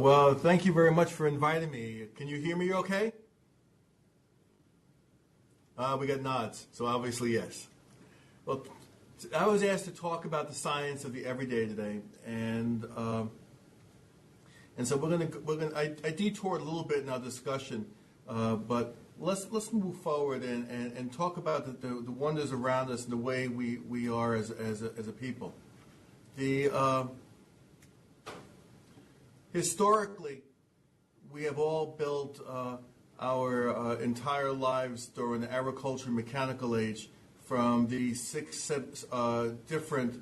Hello, thank you very much for inviting me. Can you hear me okay? We got nods, so obviously yes. Well, I was asked to talk about the science of the everyday today, and so I detoured a little bit in our discussion, but let's move forward and talk about the wonders around us and the way we are as a people. Historically, we have all built our entire lives during the agriculture mechanical age from the six different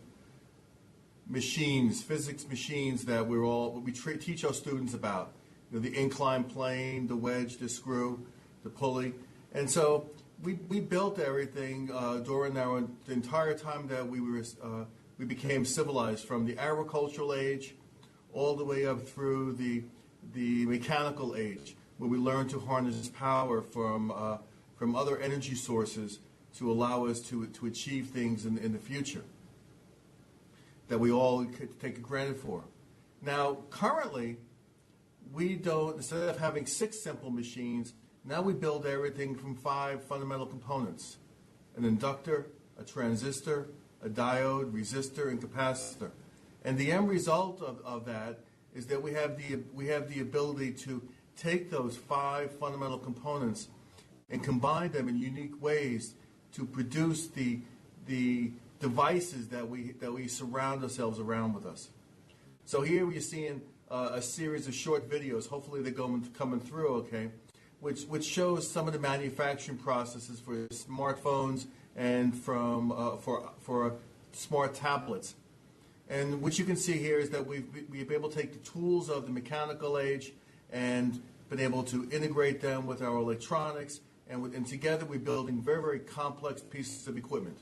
machines, physics machines that we teach our students about. You know, the inclined plane, the wedge, the screw, the pulley. And so we built everything during the entire time that we became civilized, from the agricultural age all the way up through the mechanical age, where we learned to harness power from other energy sources to allow us to achieve things in the future that we all take granted for. Now, currently, we don't, instead of having 6 simple machines, now we build everything from 5 fundamental components: an inductor, a transistor, a diode, resistor, and capacitor. And the end result of that is that we have the ability to take those 5 fundamental components and combine them in unique ways to produce the devices that we surround ourselves around with us. So here we're seeing a series of short videos. Hopefully they're coming through okay, which shows some of the manufacturing processes for smartphones and for smart tablets. And what you can see here is that we've been able to take the tools of the mechanical age and been able to integrate them with our electronics, and together we're building very, very complex pieces of equipment.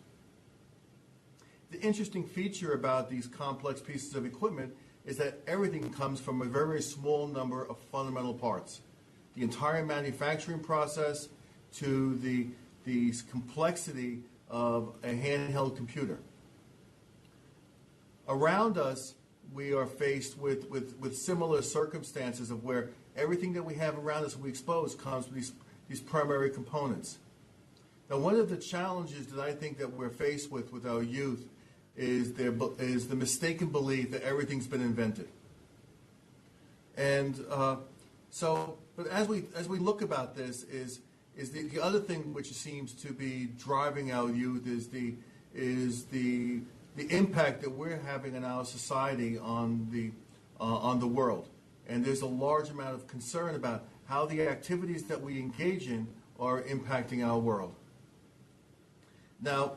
The interesting feature about these complex pieces of equipment is that everything comes from a very, very small number of fundamental parts. The entire manufacturing process to the complexity of a handheld computer. Around us, we are faced with similar circumstances of where everything that we have around us we expose comes from these primary components. Now, one of the challenges that I think that we're faced with our youth is the mistaken belief that everything's been invented. And but as we look about this, is the other thing which seems to be driving our youth is the impact that we're having in our society on the world. And there's a large amount of concern about how the activities that we engage in are impacting our world. Now,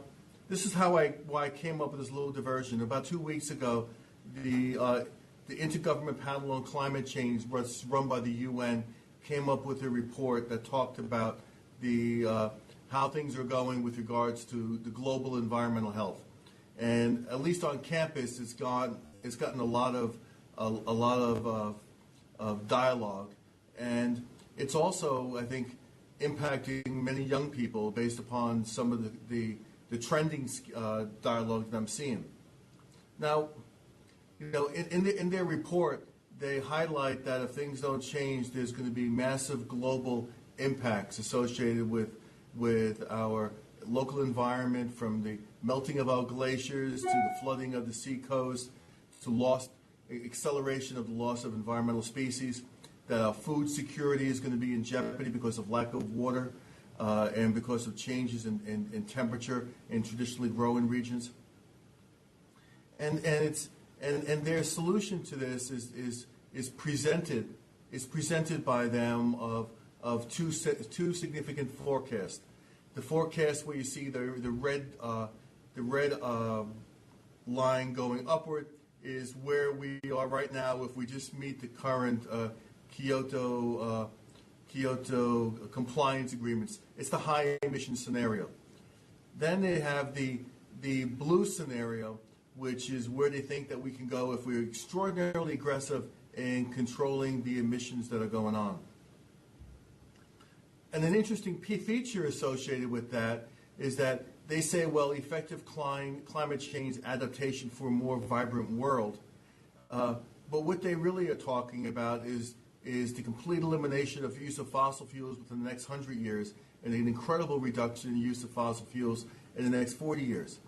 this is why I came up with this little diversion. About 2 weeks ago, the Intergovernmental Panel on Climate Change, run by the UN, came up with a report that talked about how things are going with regards to the global environmental health. And at least on campus, it's gotten a lot of dialogue, and it's also, I think, impacting many young people based upon some of the trending dialogue that I'm seeing. Now, you know, in their report, they highlight that if things don't change, there's going to be massive global impacts associated with our local environment, from the melting of our glaciers to the flooding of the seacoast to acceleration of the loss of environmental species, that our food security is going to be in jeopardy because of lack of water and because of changes in temperature in traditionally growing regions. And their solution to this is presented by them of two significant forecasts. The forecast where you see the red line going upward is where we are right now if we just meet the current Kyoto compliance agreements. It's the high emission scenario. Then they have the blue scenario, which is where they think that we can go if we're extraordinarily aggressive in controlling the emissions that are going on. And an interesting feature associated with that is that they say, well, effective climate change adaptation for a more vibrant world But what they really are talking about is the complete elimination of use of fossil fuels within the next 100 years and an incredible reduction in use of fossil fuels in the next 40 years.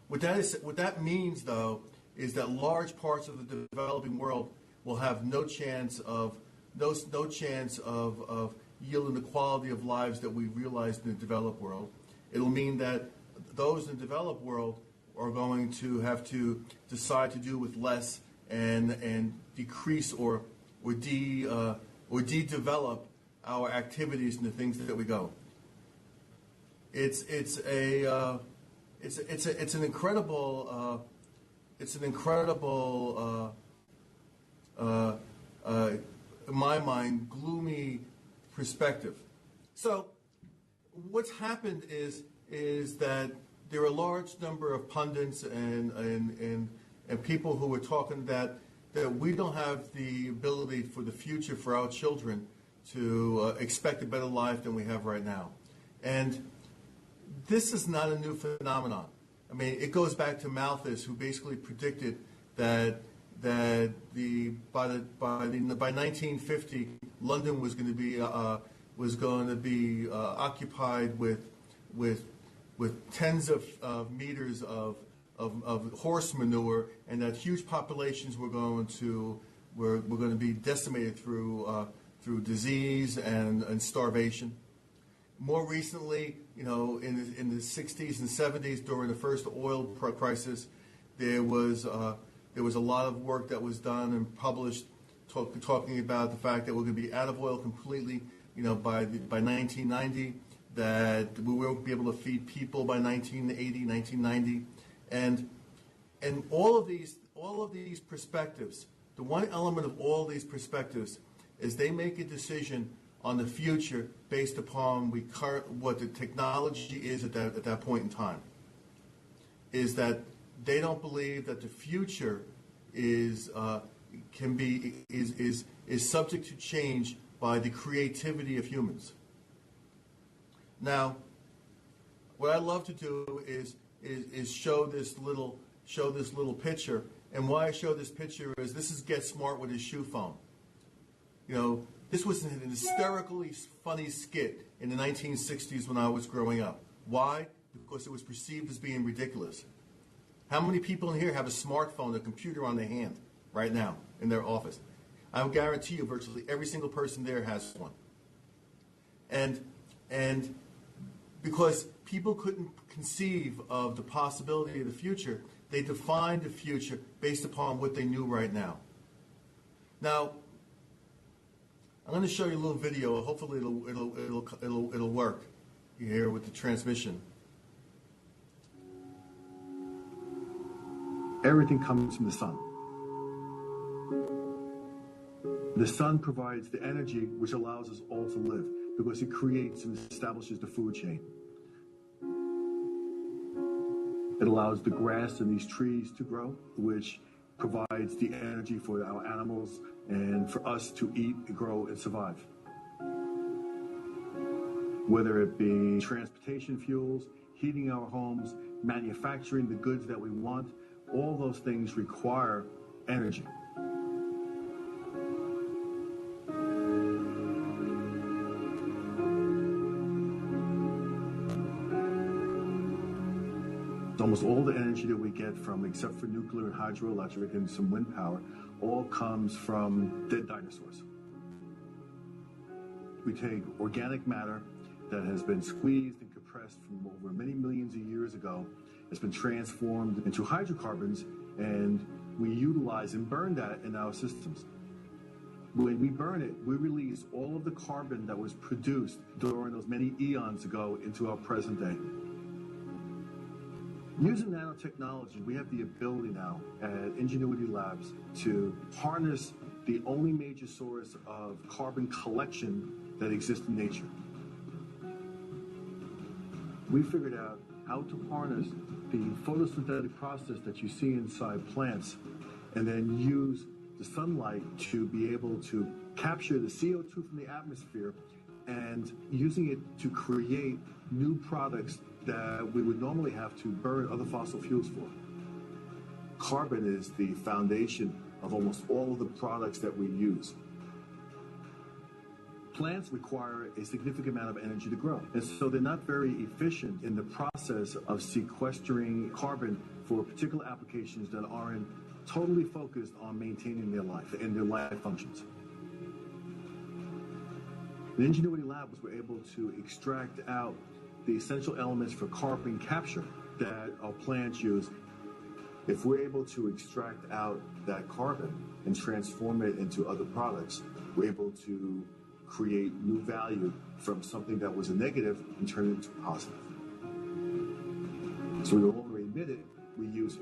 What that means, though, is that large parts of the developing world will have no chance of yielding the quality of lives that we realized in the developed world. It'll mean that those in the developed world are going to have to decide to do with less and decrease or de-develop our activities and the things that we go. It's an incredible in my mind, gloomy perspective. So what's happened is that there are a large number of pundits and people who are talking that we don't have the ability for the future for our children to expect a better life than we have right now. And this is not a new phenomenon. I mean, it goes back to Malthus, who basically predicted that by 1950, London was going to be occupied with tens of meters of horse manure, and that huge populations were going to be decimated through disease and starvation. More recently, in the 60s and 70s, during the first oil crisis, there was a lot of work that was done and published talking about the fact that we're going to be out of oil completely, by 1990, that we won't be able to feed people by 1980, 1990, and all of these perspectives. The one element of all these perspectives is they make a decision on the future based upon what the technology is at that point in time. Is that they don't believe that the future is subject to change by the creativity of humans. Now, what I love to do is show this little picture, and why I show this picture is this is Get Smart with his shoe phone. This was an hysterically funny skit in the 1960s when I was growing up. Why? Because it was perceived as being ridiculous. How many people in here have a smartphone, a computer on their hand right now in their office? I will guarantee you virtually every single person there has one. And because people couldn't conceive of the possibility of the future, they defined the future based upon what they knew right now. Now, I'm going to show you a little video. Hopefully, it'll work here with the transmission. Everything comes from the sun. The sun provides the energy which allows us all to live because it creates and establishes the food chain. It allows the grass and these trees to grow, which provides the energy for our animals and for us to eat, grow, and survive. Whether it be transportation fuels, heating our homes, manufacturing the goods that we want, all those things require energy. Almost all the energy that we get from, except for nuclear and hydroelectric and some wind power, all comes from dead dinosaurs. We take organic matter that has been squeezed and compressed from over many millions of years ago. It's been transformed into hydrocarbons, and we utilize and burn that in our systems. When we burn it, we release all of the carbon that was produced during those many eons ago into our present day. Using nanotechnology, we have the ability now at Ingenuity Labs to harness the only major source of carbon collection that exists in nature. We figured out how to harness the photosynthetic process that you see inside plants and then use the sunlight to be able to capture the CO2 from the atmosphere and using it to create new products that we would normally have to burn other fossil fuels for. Carbon is the foundation of almost all of the products that we use. Plants require a significant amount of energy to grow, and so they're not very efficient in the process of sequestering carbon for particular applications that aren't totally focused on maintaining their life and their life functions. In Ingenuity Lab, we're able to extract out the essential elements for carbon capture that our plants use. If we're able to extract out that carbon and transform it into other products, we're able to create new value from something that was a negative and turn it into a positive. So we already admit it, we use it.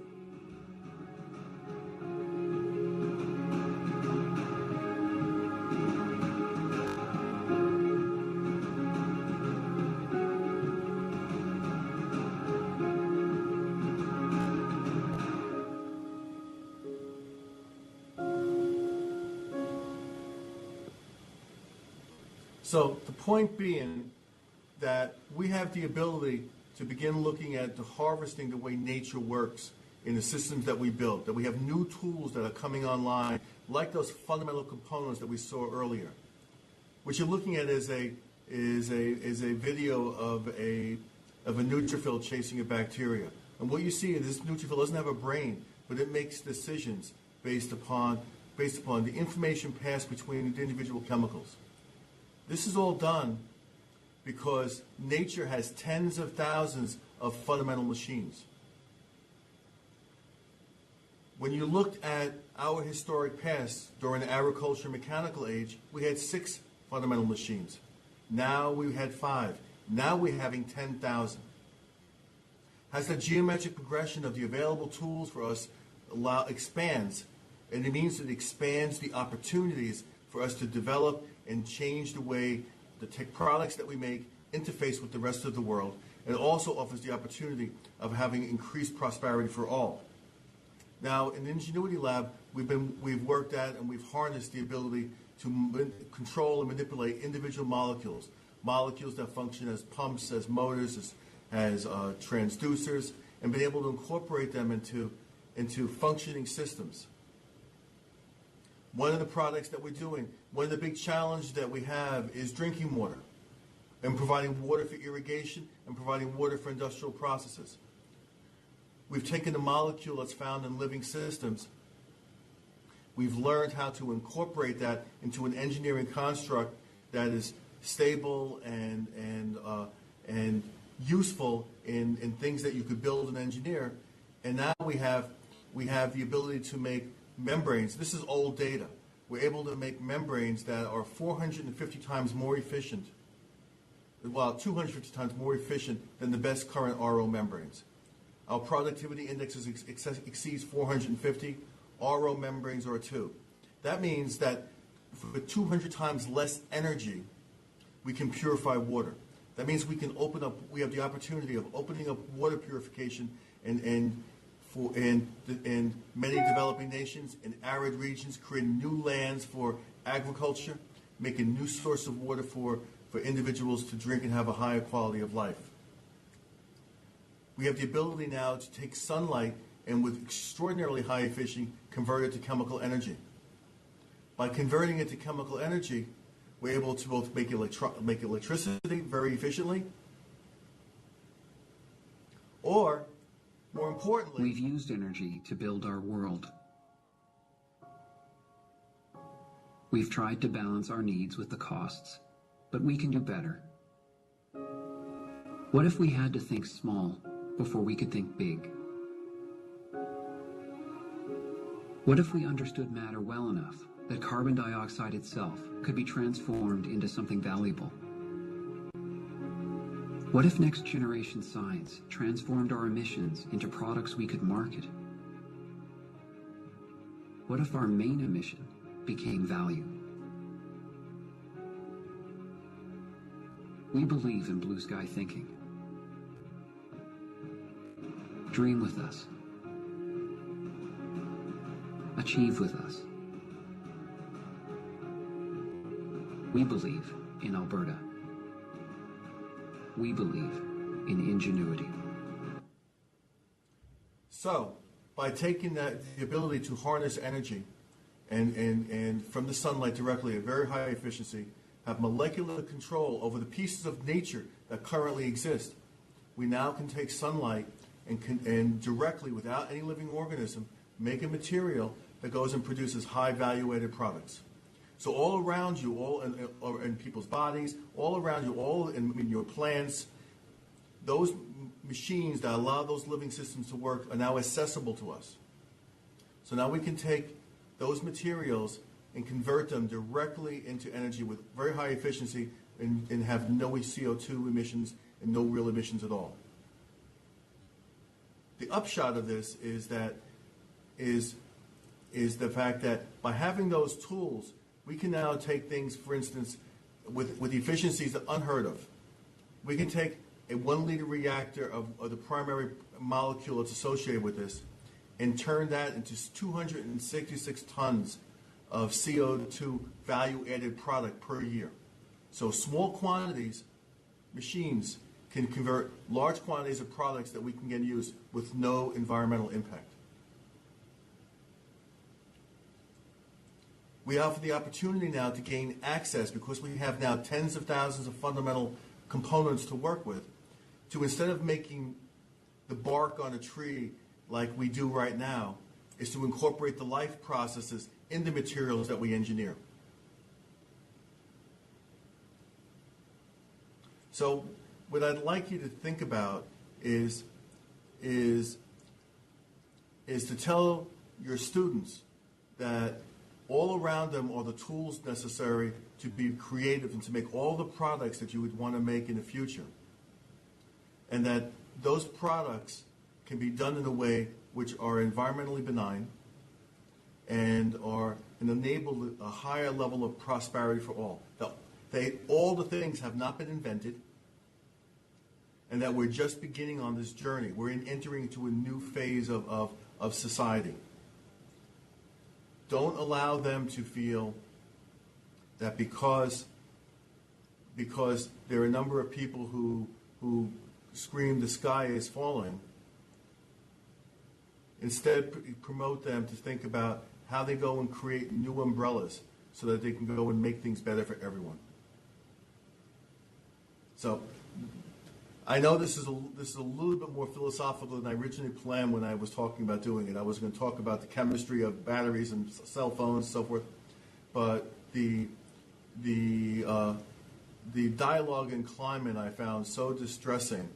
So the point being that we have the ability to begin looking at the harvesting the way nature works in the systems that we build, that we have new tools that are coming online, like those fundamental components that we saw earlier. What you're looking at is a video of a neutrophil chasing a bacteria. And what you see is this neutrophil doesn't have a brain, but it makes decisions based upon the information passed between the individual chemicals. This is all done because nature has tens of thousands of fundamental machines. When you looked at our historic past during the agriculture mechanical age, we had 6 fundamental machines. Now we had 5. Now we're having 10,000. As the geometric progression of the available tools for us expands, and it means it expands the opportunities for us to develop and change the way the tech products that we make interface with the rest of the world. And it also offers the opportunity of having increased prosperity for all. Now, in the Ingenuity Lab, we've worked at and we've harnessed the ability to control and manipulate individual molecules that function as pumps, as motors, as transducers, and been able to incorporate them into functioning systems. One of the products that we're doing, one of the big challenges that we have is drinking water and providing water for irrigation and providing water for industrial processes. We've taken a molecule that's found in living systems. We've learned how to incorporate that into an engineering construct that is stable and useful in things that you could build and engineer. And now we have the ability to make membranes. This is old data. We're able to make membranes that are 450 times more efficient, well, 250 times more efficient than the best current RO membranes. Our productivity index exceeds 450. RO membranes are 2. That means that for 200 times less energy, we can purify water. That means we have the opportunity of opening up water purification in many developing nations, in arid regions, creating new lands for agriculture, making new source of water for individuals to drink and have a higher quality of life. We have the ability now to take sunlight and with extraordinarily high efficiency convert it to chemical energy. By converting it to chemical energy, we're able to both make electricity very efficiently, or more importantly, we've used energy to build our world. We've tried to balance our needs with the costs, but we can do better. What if we had to think small before we could think big? What if we understood matter well enough that carbon dioxide itself could be transformed into something valuable? What if next generation science transformed our emissions into products we could market? What if our main emission became value? We believe in blue sky thinking. Dream with us. Achieve with us. We believe in Alberta. We believe in ingenuity. So, by taking the ability to harness energy and from the sunlight directly at very high efficiency, have molecular control over the pieces of nature that currently exist. We now can take sunlight and directly, without any living organism, make a material that goes and produces high value-added products. So all around you, all in people's bodies, all around you, all in your plants, those machines that allow those living systems to work are now accessible to us. So now we can take those materials and convert them directly into energy with very high efficiency and have no CO2 emissions and no real emissions at all. The upshot of this is the fact that by having those tools, we can now take things, for instance, with efficiencies that are unheard of. We can take a 1 liter reactor of the primary molecule that's associated with this and turn that into 266 tons of CO2 value-added product per year. So small quantities, machines can convert large quantities of products that we can get used with no environmental impact. We offer the opportunity now to gain access, because we have now tens of thousands of fundamental components to work with, to, instead of making the bark on a tree like we do right now, is to incorporate the life processes in the materials that we engineer. So what I'd like you to think about is to tell your students that all around them are the tools necessary to be creative and to make all the products that you would want to make in the future. And that those products can be done in a way which are environmentally benign and enable a higher level of prosperity for all. All the things have not been invented, and that we're just beginning on this journey. We're entering into a new phase of society. Don't allow them to feel that because there are a number of people who scream the sky is falling. Instead, promote them to think about how they go and create new umbrellas so that they can go and make things better for everyone. So I know this is a little bit more philosophical than I originally planned when I was talking about doing it. I was going to talk about the chemistry of batteries and cell phones and so forth, but the dialogue and climate I found so distressing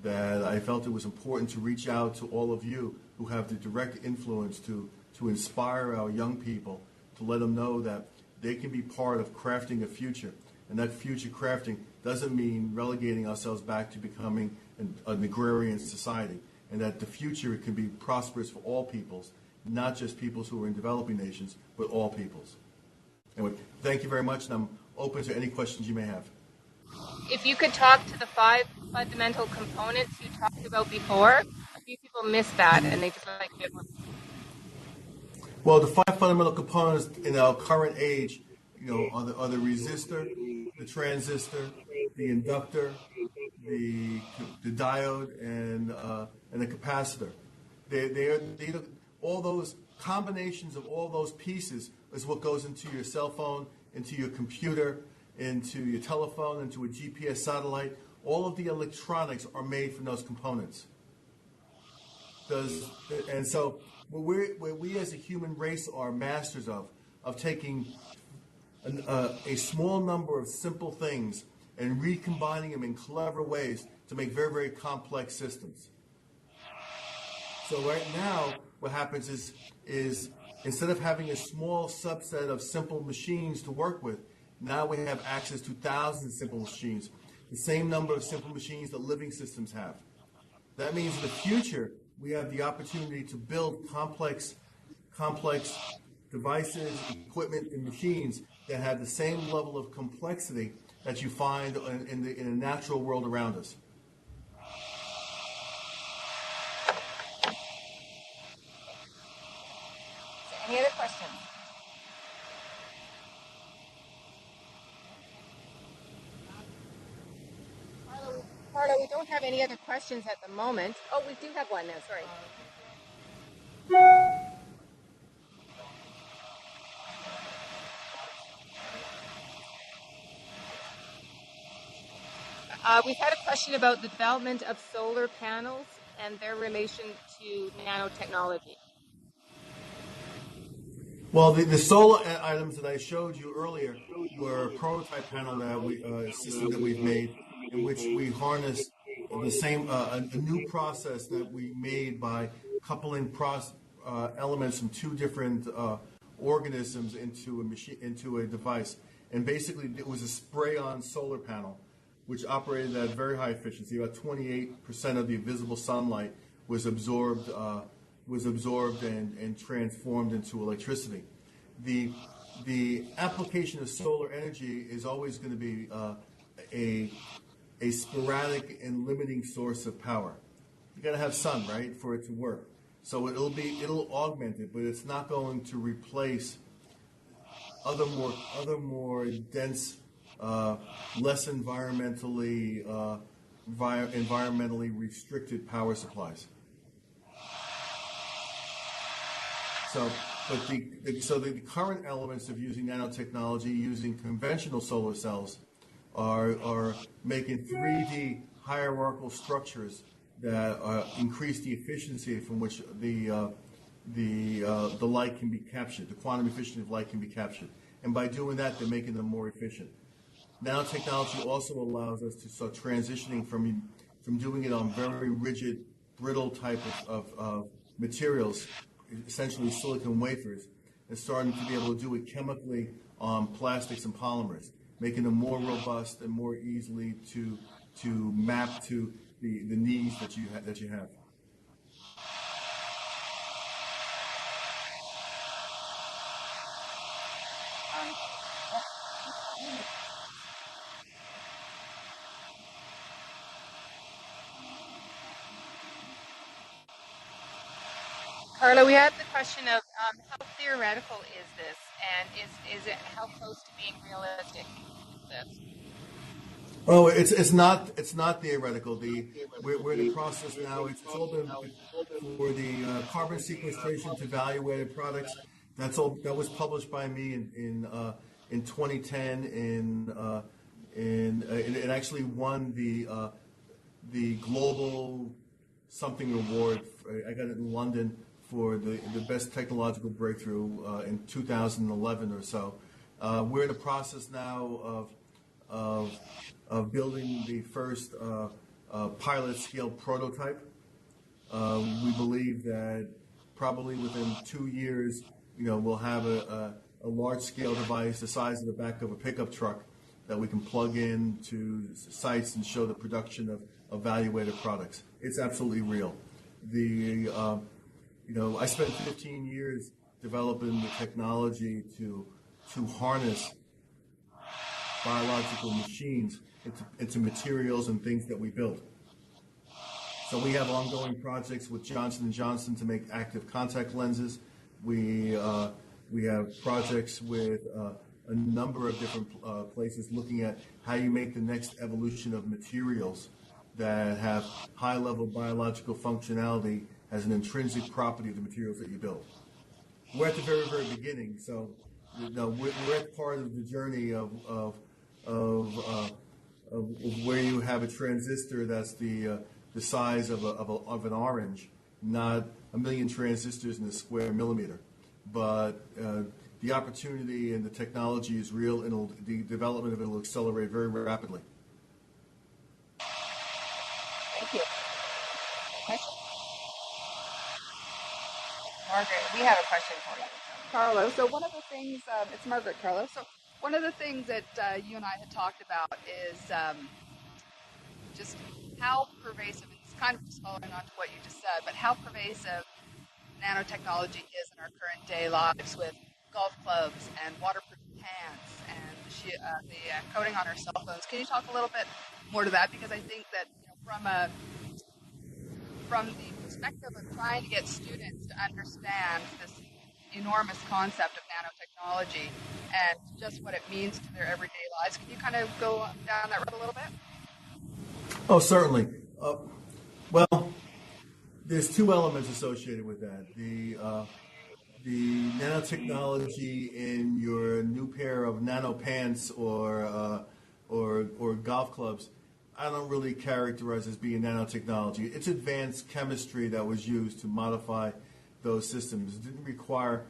that I felt it was important to reach out to all of you who have the direct influence to inspire our young people, to let them know that they can be part of crafting a future. And that future crafting doesn't mean relegating ourselves back to becoming an agrarian society, and that the future can be prosperous for all peoples, not just peoples who are in developing nations, but all peoples. Anyway, thank you very much, and I'm open to any questions you may have. If you could talk to the five fundamental components you talked about before, a few people missed that, and they just like to get more. Well, the five fundamental components in our current age, are the resistor, the transistor, the inductor, the diode, and the capacitor. They all those combinations of all those pieces is what goes into your cell phone, into your computer, into your telephone, into a GPS satellite. All of the electronics are made from those components. And so what we as a human race are masters of taking a small number of simple things and recombining them in clever ways to make very, very complex systems. So right now, what happens is instead of having a small subset of simple machines to work with, now we have access to thousands of simple machines, the same number of simple machines that living systems have. That means in the future, we have the opportunity to build complex devices, equipment, and machines that have the same level of complexity that you find in the natural world around us. Any other questions? Carlo, we don't have any other questions at the moment. Oh, we do have one now, sorry. We've had a question about the development of solar panels and their relation to nanotechnology. Well, the solar items that I showed you earlier were a prototype panel that system that we've made, in which we harness the same a new process that we made by coupling elements from two different organisms into a machine, into a device, and basically it was a spray-on solar panel, which operated at very high efficiency. About 28% of the visible sunlight was absorbed and transformed into electricity. The application of solar energy is always going to be a sporadic and limiting source of power. You got to have sun, right, for it to work. So it'll augment it, but it's not going to replace other more dense, less environmentally restricted power supplies. So the current elements of using nanotechnology, using conventional solar cells, are making 3D hierarchical structures that increase the efficiency from which the light can be captured. The quantum efficiency of light can be captured, and by doing that, they're making them more efficient. Nanotechnology also allows us to start transitioning from doing it on very rigid, brittle type of materials, essentially silicon wafers, and starting to be able to do it chemically on plastics and polymers, making them more robust and more easily to map to the needs that you have. Carlo, we had the question of how theoretical is this, and is it how close to being realistic is this? Oh, it's not theoretical. We're in the process now. It's all been for the carbon sequestration to value-added products. That was published by me in 2010, and it actually won the global something award. I got it in London for the best technological breakthrough in 2011 or so. We're in the process now of building the first pilot scale prototype. We believe that probably within 2 years, we'll have a large scale device the size of the back of a pickup truck that we can plug in to sites and show the production of value-added products. It's absolutely real. I spent 15 years developing the technology to harness biological machines into materials and things that we build. So we have ongoing projects with Johnson & Johnson to make active contact lenses. We have projects with a number of different places looking at how you make the next evolution of materials that have high-level biological functionality as an intrinsic property of the materials that you build. We're at the very, very beginning, so we're at part of the journey of where you have a transistor that's the size of an orange, not a million transistors in a square millimeter. But the opportunity and the technology is real, and the development of it will accelerate very rapidly. Thank you. Margaret, we have a question for you. Carlo, so one of the things, it's Margaret, Carlo. So one of the things that you and I had talked about is just how pervasive, and it's kind of just following on to what you just said, but how pervasive nanotechnology is in our current day lives with golf clubs and waterproof pants and the coating on our cell phones. Can you talk a little bit more to that? Because I think that from the perspective of trying to get students to understand this enormous concept of nanotechnology and just what it means to their everyday lives, can you kind of go down that road a little bit? Oh, certainly. Well, there's two elements associated with that. The nanotechnology in your new pair of nano pants or golf clubs I don't really characterize as being nanotechnology. It's advanced chemistry that was used to modify those systems. It didn't require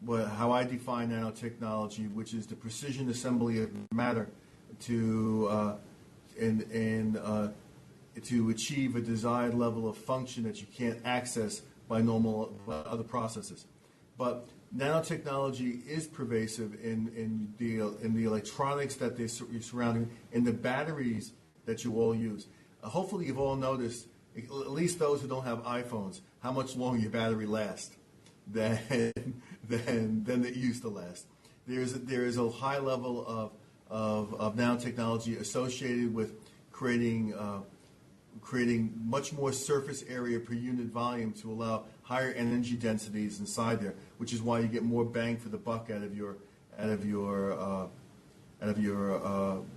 how I define nanotechnology, which is the precision assembly of matter to to achieve a desired level of function that you can't access by other processes. But nanotechnology is pervasive in the electronics that they're surrounding, in the batteries that you all use. Hopefully, you've all noticed, at least those who don't have iPhones, how much longer your battery lasts than it used to last. There is a high level of nanotechnology associated with creating much more surface area per unit volume to allow higher energy densities inside there, which is why you get more bang for the buck out of your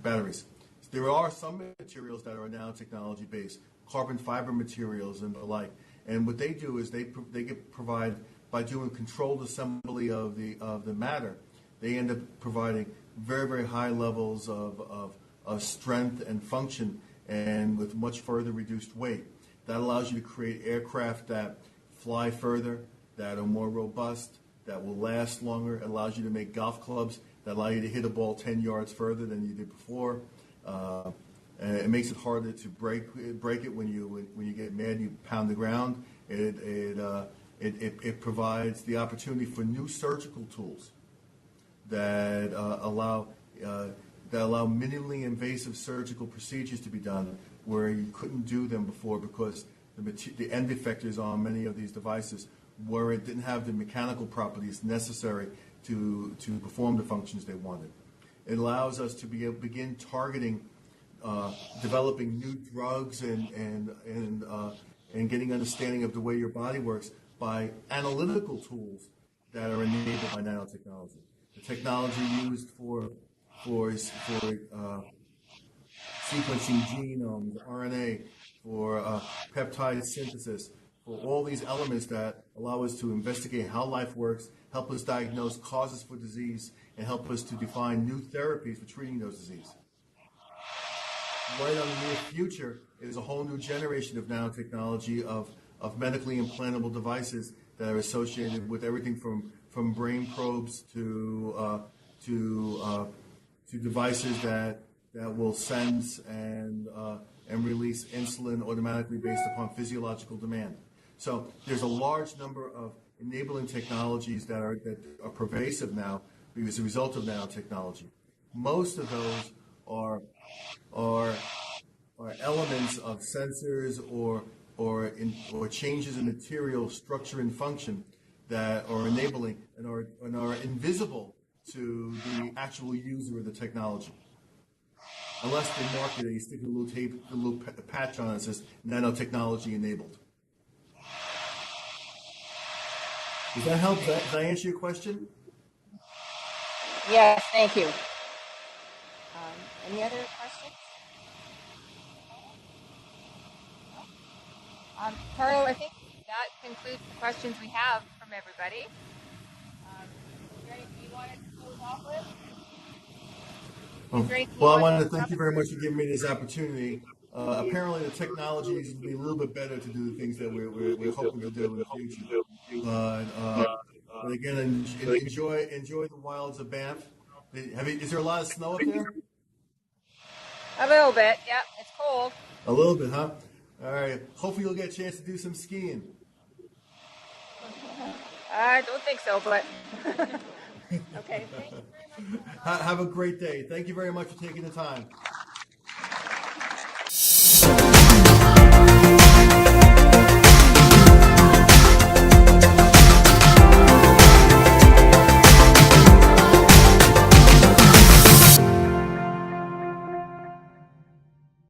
batteries. There are some materials that are nanotechnology based, carbon fiber materials and the like. And what they do is they provide, by doing controlled assembly of the matter, they end up providing very, very high levels of strength and function, and with much further reduced weight. That allows you to create aircraft that fly further, that are more robust, that will last longer. It allows you to make golf clubs that allow you to hit a ball 10 yards further than you did before. It makes it harder to break it when you get mad and you pound the ground. It provides the opportunity for new surgical tools that allow minimally invasive surgical procedures to be done where you couldn't do them before because the end effectors on many of these devices where it didn't have the mechanical properties necessary to perform the functions they wanted. It allows us to begin targeting, developing new drugs and getting understanding of the way your body works by analytical tools that are enabled by nanotechnology. The technology used for sequencing genomes, RNA, for peptide synthesis, for all these elements that allow us to investigate how life works, help us diagnose causes for disease, and help us to define new therapies for treating those diseases. Right on the near future is a whole new generation of nanotechnology of medically implantable devices that are associated with everything from brain probes to devices that will sense and release insulin automatically based upon physiological demand. So there's a large number of enabling technologies that are pervasive now as a result of nanotechnology. Most of those are elements of sensors or changes in material structure and function that are enabling and are invisible to the actual user of the technology. Unless they market it, you stick a little patch on it that says nanotechnology enabled. Does that help? Does that answer your question? Yes, thank you. Any other questions? Carlo, I think that concludes the questions we have from everybody. Is there anything you wanted to close off with? Well, I wanted to thank you very much for giving me this opportunity. Apparently, the technology is going to be a little bit better to do the things that we're hoping to do in the future. But again, enjoy the wilds of Banff. Is there a lot of snow up there? A little bit, yeah. It's cold. A little bit, huh? All right. Hopefully, you'll get a chance to do some skiing. I don't think so, but okay. Thank you very much. Have a great day. Thank you very much for taking the time.